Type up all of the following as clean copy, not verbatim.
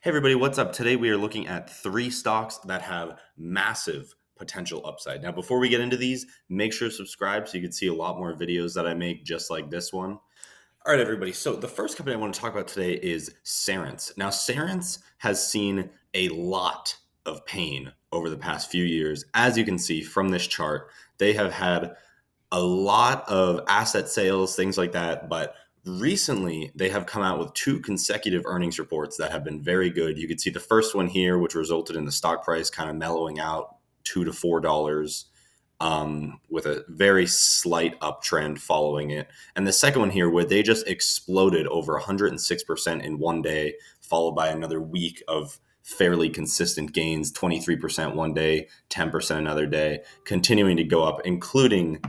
Hey everybody, what's up? Today we are looking at three stocks that have massive potential upside. Now, before we get into these, make sure to subscribe so you can see a lot more videos that I make just like this one. All right, everybody. So the first company I want to talk about today is Cerence. Now, Cerence has seen a lot of pain over the past few years. As you can see from this chart, they have had a lot of asset sales, things like that. But recently, they have come out with two consecutive earnings reports that have been very good. You could see the first one here, which resulted in the stock price kind of mellowing out $2 to $4, with a very slight uptrend following it. And the second one here, where they just exploded over 106% in one day, followed by another week of fairly consistent gains, 23% one day, 10% another day, continuing to go up, including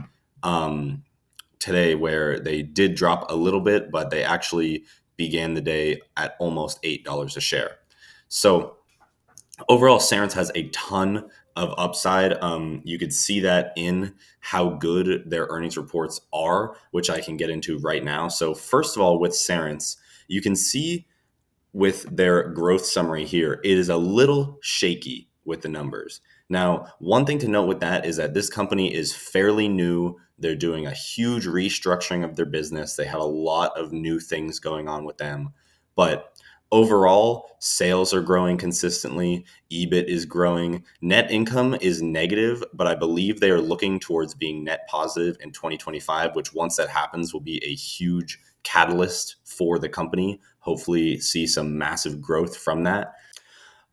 today, where they did drop a little bit, but they actually began the day at almost $8 a share. So overall, Cerence has a ton of upside. You could see that in how good their earnings reports are, which I can get into right now. So first of all, with Cerence, you can see with their growth summary here, it is a little shaky with the numbers. Now, one thing to note with that is that this company is fairly new. They're doing a huge restructuring of their business. They have a lot of new things going on with them. But overall, sales are growing consistently. EBIT is growing. Net income is negative, but I believe they are looking towards being net positive in 2025, which once that happens will be a huge catalyst for the company. Hopefully see some massive growth from that.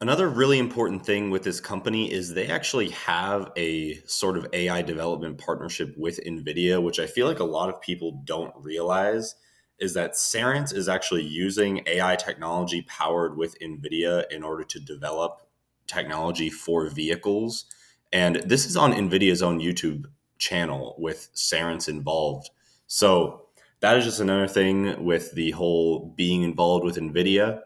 Another really important thing with this company is they actually have a sort of AI development partnership with NVIDIA, which I feel like a lot of people don't realize is that Cerence is actually using AI technology powered with NVIDIA in order to develop technology for vehicles. And this is on NVIDIA's own YouTube channel with Cerence involved. So that is just another thing with the whole being involved with NVIDIA,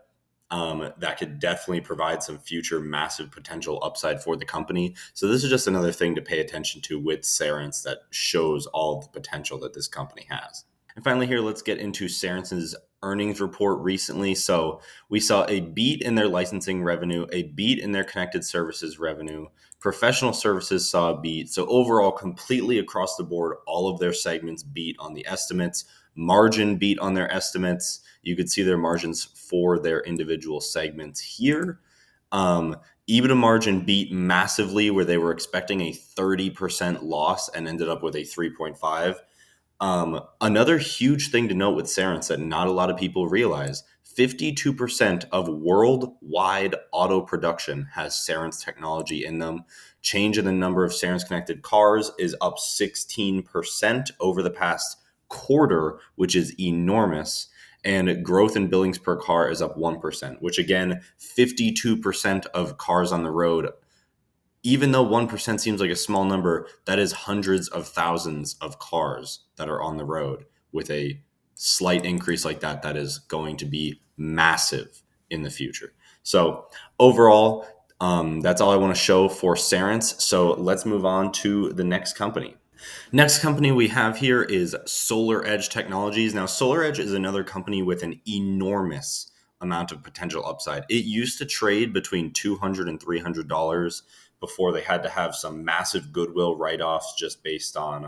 that could definitely provide some future massive potential upside for the company. So this is just another thing to pay attention to with Cerence that shows all the potential that this company has. And finally here, let's get into Cerence's earnings report recently. So we saw a beat in their licensing revenue, a beat in their connected services revenue. Professional services saw a beat. So overall, completely across the board, all of their segments beat on the estimates. Margin beat on their estimates. You could see their margins for their individual segments here. EBITDA margin beat massively, where they were expecting a 30% loss and ended up with a 3.5. Another huge thing to note with Cerence that not a lot of people realize, 52% of worldwide auto production has Cerence technology in them. Change in the number of Cerence connected cars is up 16% over the past quarter, which is enormous. And growth in billings per car is up 1%, which again, 52% of cars on the road. Even though 1% seems like a small number, that is hundreds of thousands of cars that are on the road. With a slight increase like that, that is going to be massive in the future. So overall, that's all I want to show for Cerence. So let's move on to the next company. Next company we have here is SolarEdge Technologies. Now, SolarEdge is another company with an enormous amount of potential upside. It used to trade between $200 and $300 before they had to have some massive goodwill write-offs just based on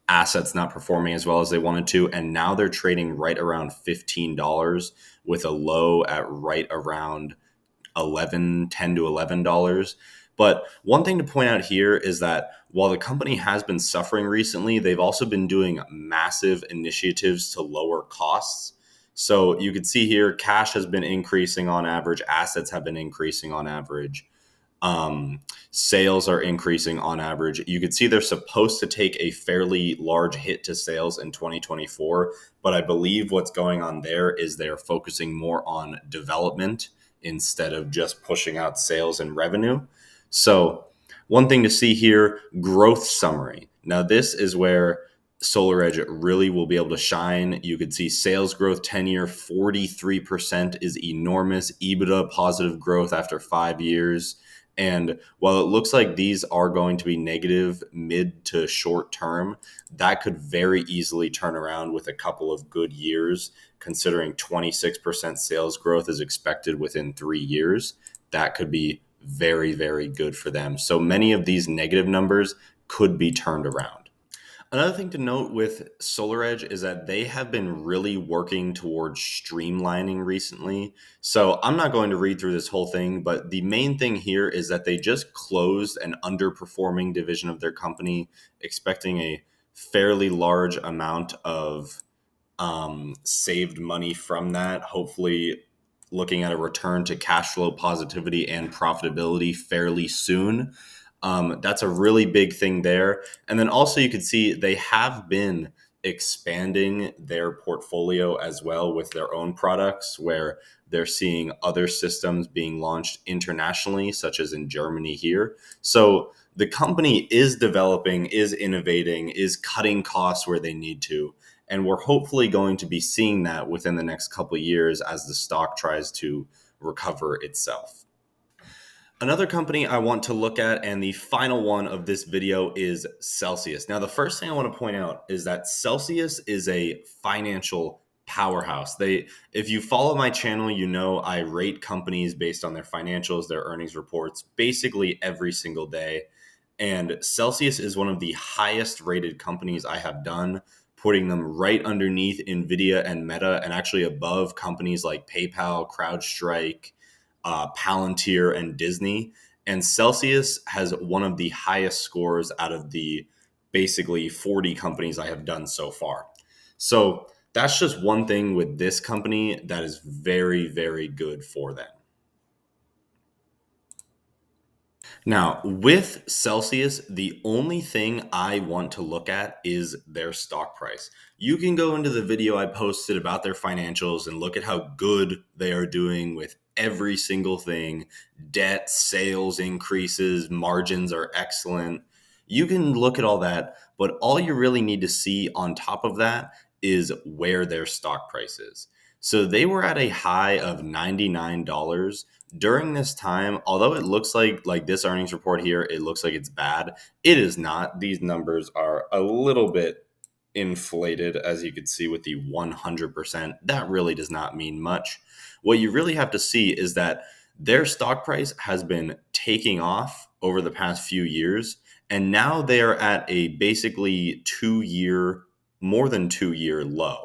assets not performing as well as they wanted to. And now they're trading right around $15 with a low at right around $10 to $11. But one thing to point out here is that while the company has been suffering recently, they've also been doing massive initiatives to lower costs. So you can see here, cash has been increasing on average, assets have been increasing on average. Sales are increasing on average. You could see they're supposed to take a fairly large hit to sales in 2024, but I believe what's going on there is they're focusing more on development instead of just pushing out sales and revenue. So one thing to see here, growth summary. Now this is where SolarEdge really will be able to shine. You could see sales growth 10-year, 43% is enormous. EBITDA positive growth after 5 years. And while it looks like these are going to be negative mid to short term, that could very easily turn around with a couple of good years, considering 26% sales growth is expected within 3 years. That could be very, very good for them. So many of these negative numbers could be turned around. Another thing to note with SolarEdge is that they have been really working towards streamlining recently. So I'm not going to read through this whole thing, but the main thing here is that they just closed an underperforming division of their company, expecting a fairly large amount of saved money from that. Hopefully, looking at a return to cash flow positivity and profitability fairly soon. That's a really big thing there. And then also, you can see they have been expanding their portfolio as well with their own products, where they're seeing other systems being launched internationally, such as in Germany here. So the company is developing, is innovating, is cutting costs where they need to. And we're hopefully going to be seeing that within the next couple of years as the stock tries to recover itself. Another company I want to look at, and the final one of this video, is Celsius. Now, the first thing I want to point out is that Celsius is a financial powerhouse. If you follow my channel, you know I rate companies based on their financials, their earnings reports, basically every single day. And Celsius is one of the highest rated companies I have done, putting them right underneath NVIDIA and Meta, and actually above companies like PayPal, CrowdStrike, Palantir, and Disney. And Celsius has one of the highest scores out of the basically 40 companies I have done so far. So that's just one thing with this company that is very, very good for them. Now, with Celsius, the only thing I want to look at is their stock price. You can go into the video I posted about their financials and look at how good they are doing with every single thing. Debt, sales increases, margins are excellent. You can look at all that, but all you really need to see on top of that is where their stock price is. So they were at a high of $99 during this time. Although it looks like this earnings report here, it looks like it's bad. It is not. These numbers are a little bit inflated, as you could see with the 100%. That really does not mean much. What you really have to see is that their stock price has been taking off over the past few years, and now they are at a basically more than 2 year low.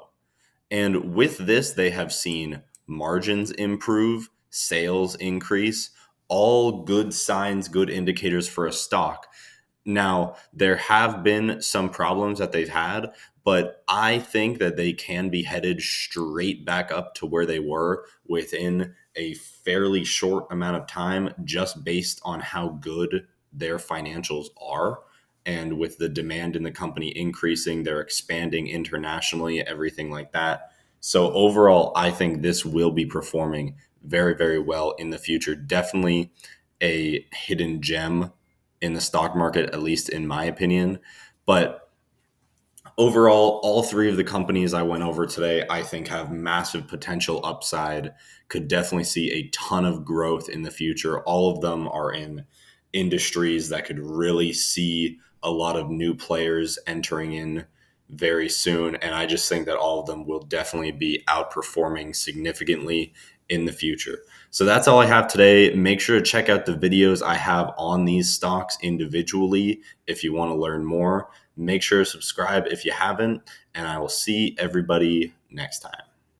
And with this, they have seen margins improve, sales increase, all good signs, good indicators for a stock. Now, there have been some problems that they've had, but I think that they can be headed straight back up to where they were within a fairly short amount of time, just based on how good their financials are. And with the demand in the company increasing, they're expanding internationally, everything like that. So overall, I think this will be performing very, very well in the future. Definitely a hidden gem in the stock market, at least in my opinion. But overall, all three of the companies I went over today, I think have massive potential upside, could definitely see a ton of growth in the future. All of them are in industries that could really see a lot of new players entering in very soon. And I just think that all of them will definitely be outperforming significantly in the future. So that's all I have today. Make sure to check out the videos I have on these stocks individually if you want to learn more. Make sure to subscribe if you haven't, and I will see everybody next time.